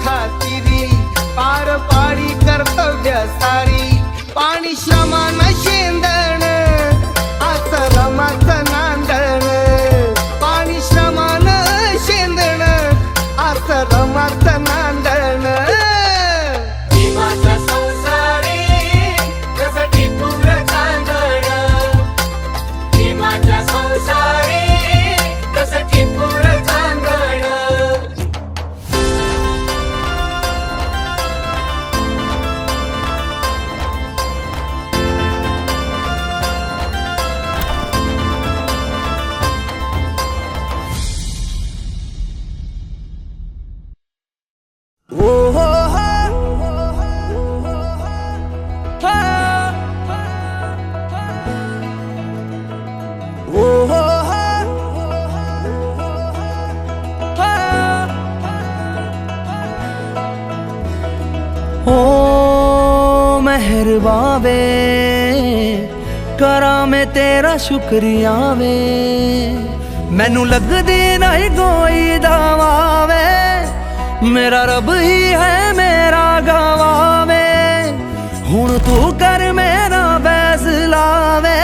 खातिरी पार पाडी कर्तव्य सारी पाणी श्रमान शेंदण आश्रमाच नांदण पाणी श्रमान शेंदण आश्रमाच नांदण भीमाचा संसारी जसं टिपूर चांदण भीमाचा संसारी जसं टिपूर चांदण ओ मेहरबा वे करा मैं तेरा शुक्रिया वे मैनू लगदी नहीं कोई दावा वे मेरा रब ही है मेरा गवाह वे हुण तू कर मेरा फैसला वे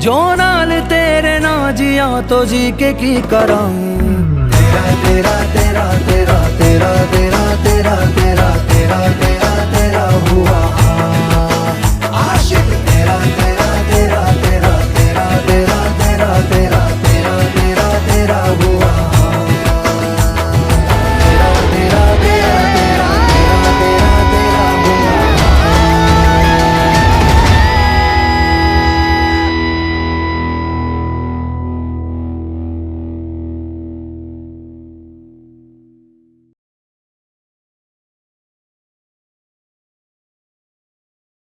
जो नाल तेरे ना जिया तो जी के की करां तेरा तेरा तेरा तेरा तेरा तेरा तेरा तेरा तेरा तेरा तेरा हुआ